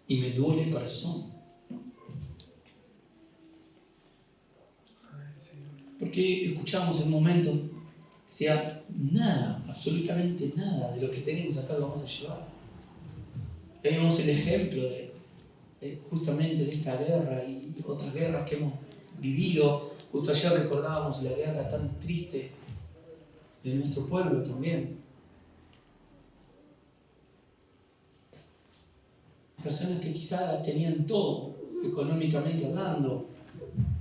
Y me duele el corazón. Porque escuchamos en un momento que sea nada, absolutamente nada de lo que tenemos acá lo vamos a llevar. Vemos el ejemplo justamente de esta guerra y otras guerras que hemos vivido. Justo ayer recordábamos la guerra tan triste de nuestro pueblo también. Personas que quizás tenían todo, económicamente hablando,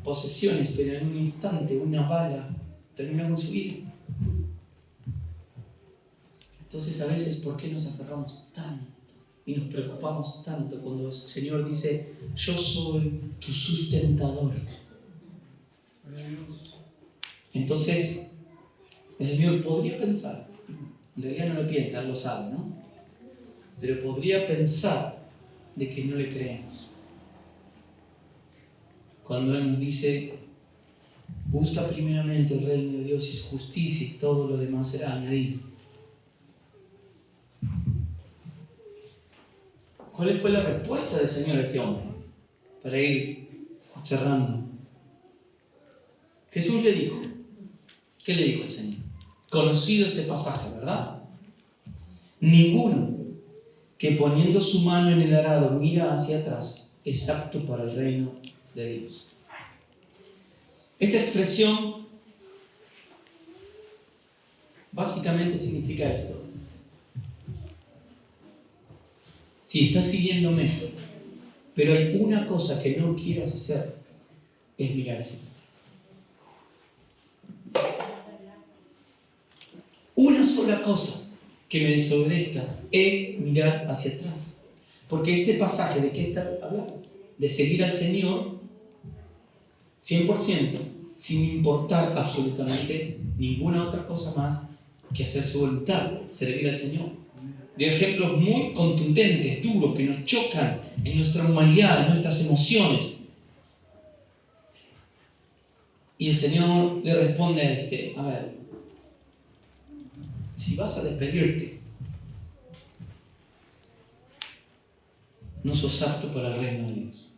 posesiones, pero en un instante una bala terminó con su vida. Entonces a veces, ¿por qué nos aferramos tanto y nos preocupamos tanto cuando el Señor dice, yo soy tu sustentador? Entonces, el Señor podría pensar, en realidad no lo piensa, Él lo sabe, ¿no? Pero podría pensar de que no le creemos. Cuando Él nos dice, busca primeramente el reino de Dios y su justicia y todo lo demás será añadido. ¿Cuál fue la respuesta del Señor a este hombre? Para ir cerrando. Jesús le dijo, ¿qué le dijo el Señor? Conocido este pasaje, ¿verdad? Ninguno que poniendo su mano en el arado mira hacia atrás es apto para el reino de Dios. Esta expresión básicamente significa esto. Si estás siguiéndome, pero hay una cosa que no quieras hacer, es mirar hacia atrás. Una sola cosa que me desobedezcas es mirar hacia atrás. Porque este pasaje, ¿de qué está hablando? De seguir al Señor 100%, sin importar absolutamente ninguna otra cosa más que hacer su voluntad, servir al Señor. De ejemplos muy contundentes, duros, que nos chocan en nuestra humanidad, en nuestras emociones. Y el Señor le responde a a ver, si vas a despedirte, no sos apto para el reino de Dios.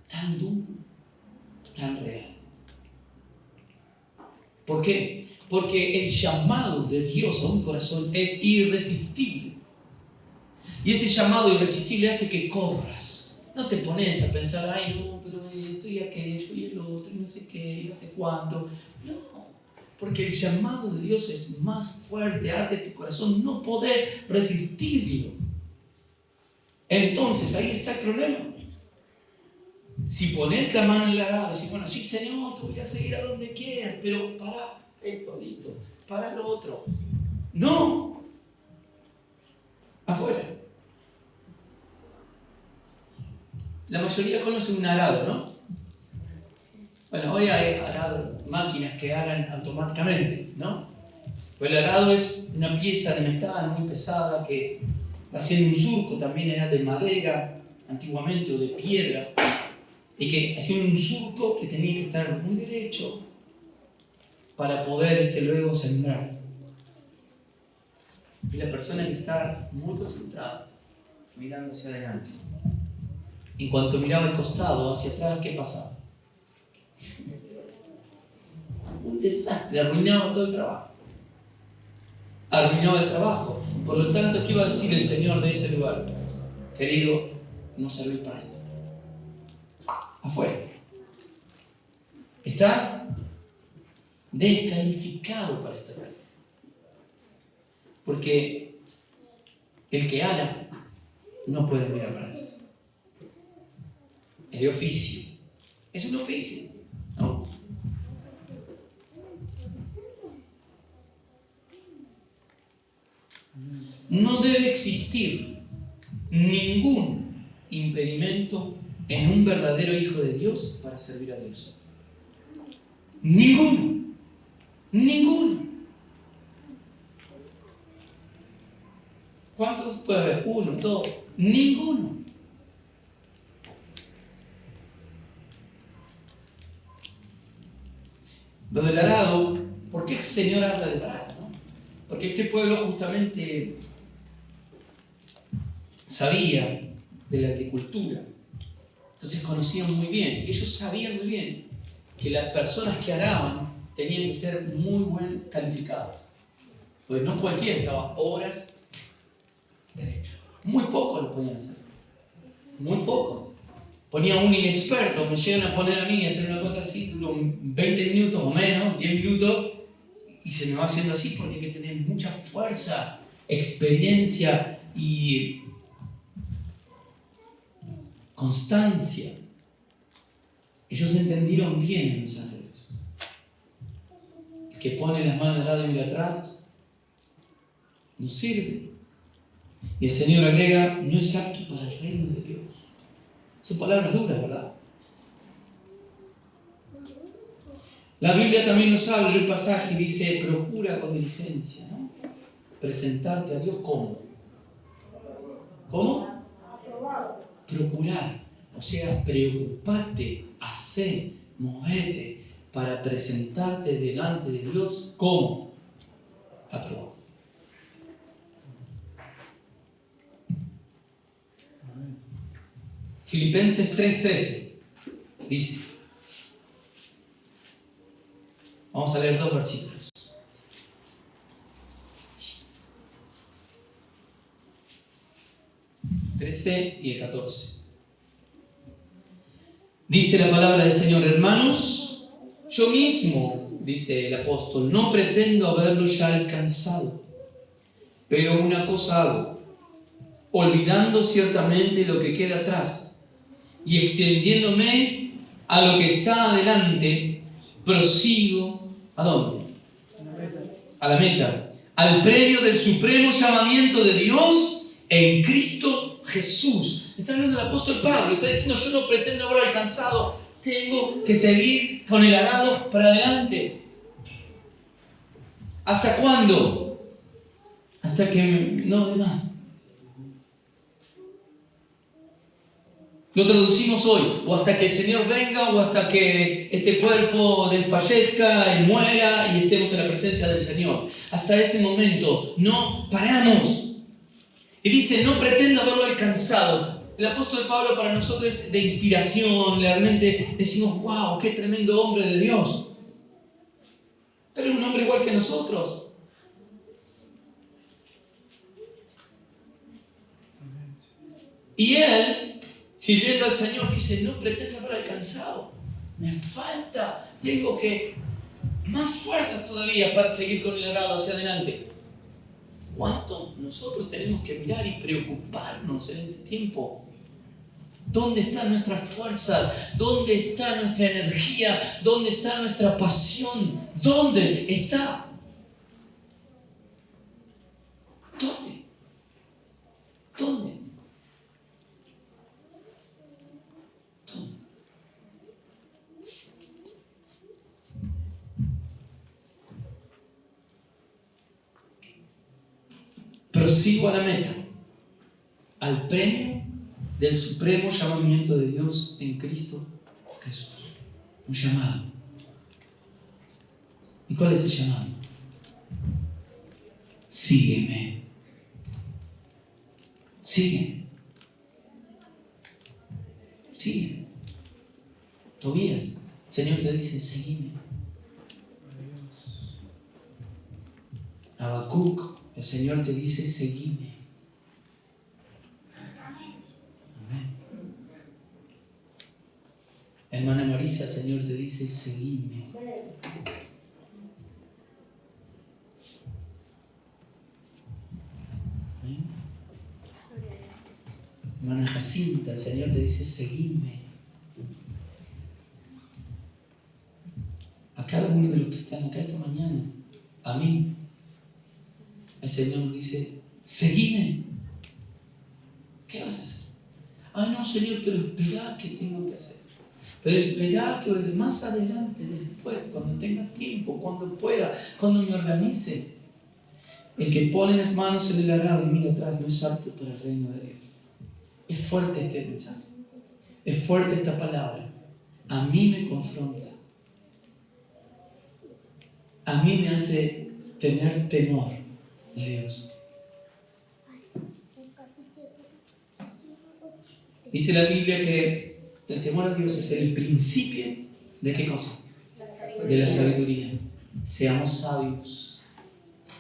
Tan duro, tan real. ¿Por qué? Porque el llamado de Dios a un corazón es irresistible. Y ese llamado irresistible hace que corras. No te pones a pensar, ay no, pero esto y aquello y el otro y no sé qué y no sé cuánto. No, porque el llamado de Dios es más fuerte, arde tu corazón, no podés resistirlo. Entonces ahí está el problema. Si pones la mano en el arado y dices, bueno, sí Señor, te voy a seguir a donde quieras, pero para esto, listo, para lo otro. No, afuera. La mayoría conoce un arado, ¿no? Bueno, hoy hay arado, máquinas que aran automáticamente, ¿no? Pero el arado es una pieza de metal muy pesada que haciendo un surco, también era de madera antiguamente o de piedra, y que hacía un surco que tenía que estar muy derecho para poder luego sembrar. Y la persona que está muy concentrada, mirando hacia adelante. En cuanto miraba al costado, hacia atrás, ¿qué pasaba? Un desastre, arruinaba todo el trabajo. Arruinaba el trabajo. Por lo tanto, ¿qué iba a decir el Señor de ese lugar? Querido, no servís para esto. Afuera. Estás descalificado para esta tarea. Porque el que ara no puede mirar para atrás. Es de oficio. Es un oficio, ¿no? No debe existir ningún impedimento en un verdadero hijo de Dios para servir a Dios. Ninguno. Ninguno. ¿Cuántos puede haber? Uno, dos. Ninguno. Lo del arado, ¿por qué el Señor habla del arado? ¿No? Porque este pueblo justamente sabía de la agricultura. Entonces conocían muy bien. Ellos sabían muy bien que las personas que araban tenían que ser muy buen calificados. Porque no cualquiera estaba horas derecho. Muy pocos lo podían hacer. Muy pocos. Ponía un inexperto, me llegan a poner a mí a hacer una cosa así, duró 20 minutos o menos, 10 minutos, y se me va haciendo así porque hay que tener mucha fuerza, experiencia y constancia. Ellos entendieron bien el mensaje de Dios. El que pone las manos al lado y mira atrás, no sirve. Y el Señor agrega, no es apto para el reino de Dios. Son palabras duras, ¿verdad? La Biblia también nos habla en un pasaje y dice, procura con diligencia, ¿no? Presentarte a Dios ¿cómo? ¿Cómo? Procurar. O sea, preocupate, hacé, movete para presentarte delante de Dios ¿cómo? Aprobado. Filipenses 3:13 dice, vamos a leer 2 versículos. 13 y el 14. Dice la palabra del Señor, hermanos, yo mismo, dice el apóstol, no pretendo haberlo ya alcanzado, pero una cosa hago, olvidando ciertamente lo que queda atrás y extendiéndome a lo que está adelante, prosigo, ¿a dónde? A la meta, al premio del supremo llamamiento de Dios en Cristo Jesús. Está hablando el apóstol Pablo, está diciendo, yo no pretendo haberlo alcanzado, tengo que seguir con el arado para adelante. ¿Hasta cuándo? Hasta que no dé más. Lo traducimos hoy, o hasta que el Señor venga, o hasta que este cuerpo desfallezca y muera y estemos en la presencia del Señor. Hasta ese momento no paramos. Y dice, no pretendo haberlo alcanzado. El apóstol Pablo para nosotros es de inspiración, realmente decimos, wow, qué tremendo hombre de Dios. Pero es un hombre igual que nosotros. Y él, sirviendo al Señor, dice, no pretendo haber alcanzado. Me falta, tengo que más fuerzas todavía para seguir con el arado hacia adelante. ¿Cuánto nosotros tenemos que mirar y preocuparnos en este tiempo? ¿Dónde está nuestra fuerza? ¿Dónde está nuestra energía? ¿Dónde está nuestra pasión? ¿Dónde está? ¿Dónde? ¿Dónde? ¿Dónde? Prosigo a la meta, al premio del supremo llamamiento de Dios en Cristo Jesús. Un llamado. ¿Y cuál es el llamado? Sígueme. Sígueme. Sígueme. Tobías, el Señor te dice, seguime. Habacuc, el Señor te dice, seguime. Amén. Hermana Marisa, el Señor te dice, seguime. Amén. Hermana Jacinta, el Señor te dice, seguime. A cada uno de los que están acá esta mañana, a mí, el Señor nos dice, seguime. ¿Qué vas a hacer? Ah, no, Señor, pero espera que tengo que hacer. Pero espera que más adelante, después, cuando tenga tiempo, cuando pueda, cuando me organice. El que pone las manos en el arado y mira atrás no es apto para el reino de Dios. Es fuerte este mensaje. Es fuerte esta palabra. A mí me confronta. A mí me hace tener temor de Dios. Dice la Biblia que el temor a Dios es el principio de ¿qué cosa? De la sabiduría. Seamos sabios.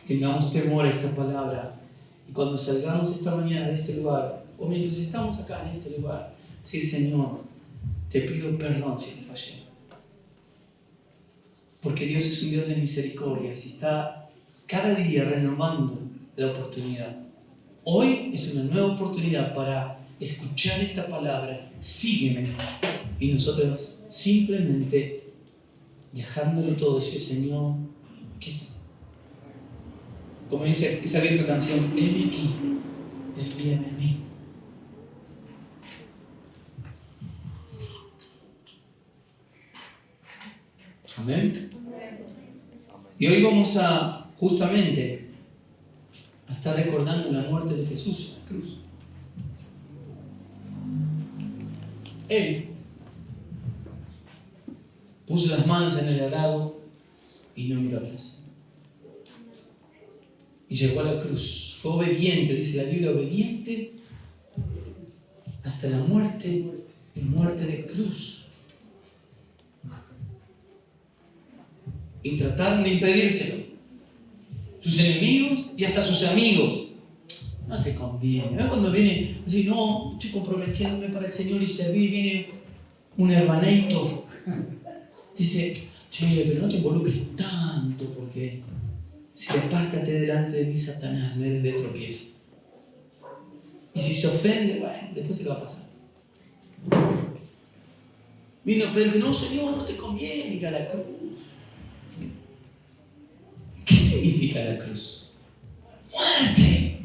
Tengamos temor a esta palabra. Y cuando salgamos esta mañana de este lugar, o mientras estamos acá en este lugar, decir, Señor, te pido perdón si te fallé. Porque Dios es un Dios de misericordia y está cada día renovando la oportunidad. Hoy es una nueva oportunidad para escuchar esta palabra, sígueme. Y nosotros simplemente dejándolo todo, decir, Señor, ¿qué está? Como dice esa vieja canción, heme aquí, envíame a mí. Amén. Y hoy vamos a justamente a estar recordando la muerte de Jesús en la cruz. Él puso las manos en el arado y no miró atrás. Y llegó a la cruz. Fue obediente, dice la Biblia, obediente hasta la muerte y muerte de cruz. Y trataron de impedírselo. Sus enemigos y hasta sus amigos. No te conviene. ¿Ves cuando viene así, no, estoy comprometiéndome para el Señor y servir? Viene un hermanito. Dice, che, pero no te involucres tanto porque si apártate delante de mí, Satanás, me des de tropiezo. Y si se ofende, bueno, después se le va a pasar. Vino Pedro, no, Señor, no te conviene, mira la cruz. ¿Qué significa la cruz? ¡Muerte!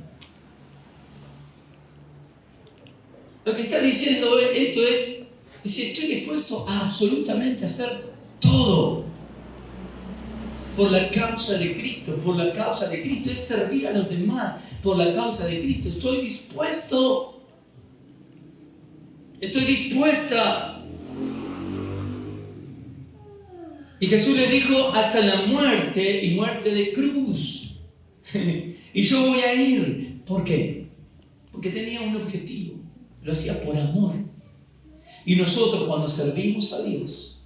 Lo que está diciendo esto es decir, estoy dispuesto a absolutamente hacer todo por la causa de Cristo. Por la causa de Cristo es servir a los demás. Por la causa de Cristo estoy dispuesto. Estoy dispuesta. Y Jesús le dijo hasta la muerte y muerte de cruz. Y yo voy a ir. ¿Por qué? Porque tenía un objetivo. Lo hacía por amor. Y nosotros cuando servimos a Dios,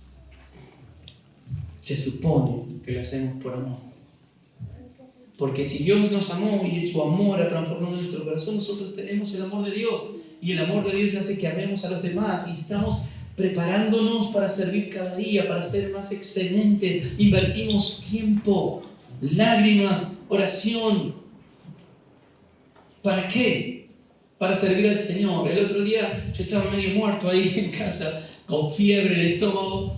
se supone que lo hacemos por amor. Porque si Dios nos amó y su amor ha transformado nuestro corazón, nosotros tenemos el amor de Dios. Y el amor de Dios hace que amemos a los demás. Y estamos preparándonos para servir cada día, para ser más excelente. Invertimos tiempo, lágrimas, oración. ¿Para qué? Para servir al Señor. El otro día yo estaba medio muerto ahí en casa, con fiebre en el estómago,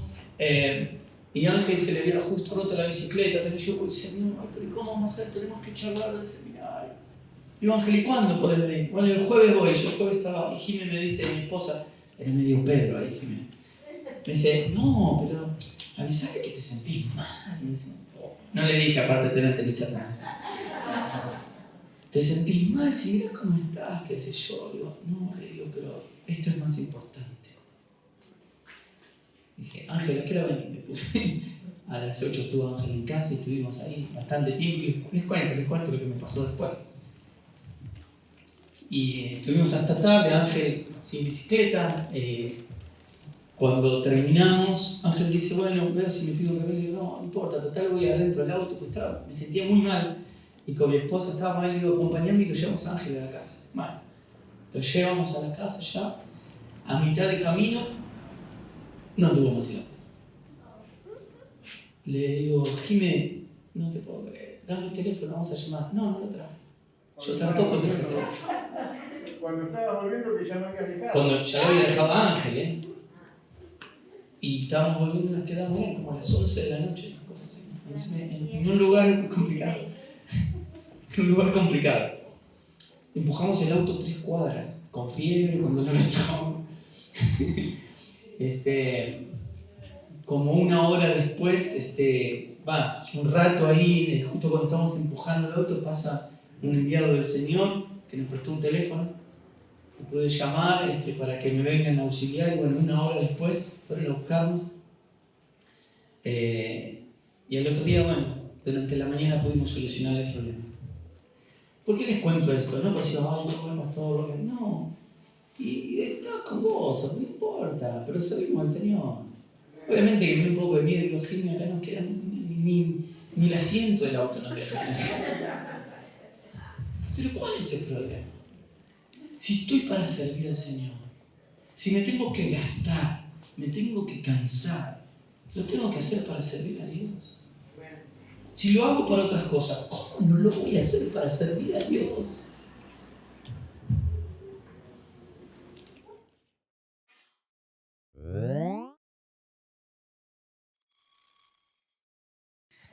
y Ángel se le había justo roto la bicicleta. Entonces yo, Señor, ¿pero cómo vamos a hacer? Tenemos que charlar del seminario. Digo, Ángel, ¿y cuándo podés venir? Bueno, el jueves voy. Yo el jueves estaba, y Jiménez me dice, mi esposa, era medio Pedro ahí, Jiménez. Me dice, no, pero avisale que te sentís mal. Me dice, no le dije, aparte de tenerte mi Satanás. ¿Te sentís mal? Si mirás cómo estás, qué sé yo. Digo, no, le digo, pero esto es más importante. Dije, Ángel, ¿a qué hora venís? Me puse. A las 8 estuvo Ángel en casa y estuvimos ahí bastante tiempo. Y les cuento lo que me pasó después. Y estuvimos hasta tarde, Ángel sin bicicleta. Cuando terminamos, Ángel dice, bueno, veo si me pido que venga. No, no importa, total voy adentro del auto, pues me sentía muy mal. Y con mi esposa estaba mal, le digo, acompañame y lo llevamos a Ángel a la casa. Bueno, lo llevamos a la casa ya. A mitad de camino, no anduvo más el auto. Le digo, Jimé, no te puedo creer, dame el teléfono, vamos a llamar. No, no lo traje. Yo tampoco traje el teléfono. Cuando estabas volviendo que ya no habías dejado. Cuando ya lo había dejado a Ángel, y estábamos volviendo, nos quedamos como a las 11 de la noche, una cosa así, en un lugar complicado. Un lugar complicado. empujamos el auto 3 cuadras, con fiebre, con dolor de estómago. Como una hora después, un rato ahí, justo cuando estamos empujando el auto, pasa un enviado del Señor que nos prestó un teléfono, me puede llamar para que me vengan a auxiliar, y bueno, una hora después fueron a buscarnos. Y el otro día, bueno, durante la mañana pudimos solucionar el problema. ¿Por qué les cuento esto? No porque digo, ay, no, el pastor, lo que... No. Y estaba con gozo, no importa, pero servimos al Señor. Obviamente que me dio un poco de miedo, digo, Jimmy, acá nos queda ni el asiento del auto nos queda. Pero ¿cuál es el problema? Si estoy para servir al Señor, si me tengo que gastar, me tengo que cansar, lo tengo que hacer para servir a Dios. Si lo hago para otras cosas, ¿cómo no lo voy a hacer para servir a Dios?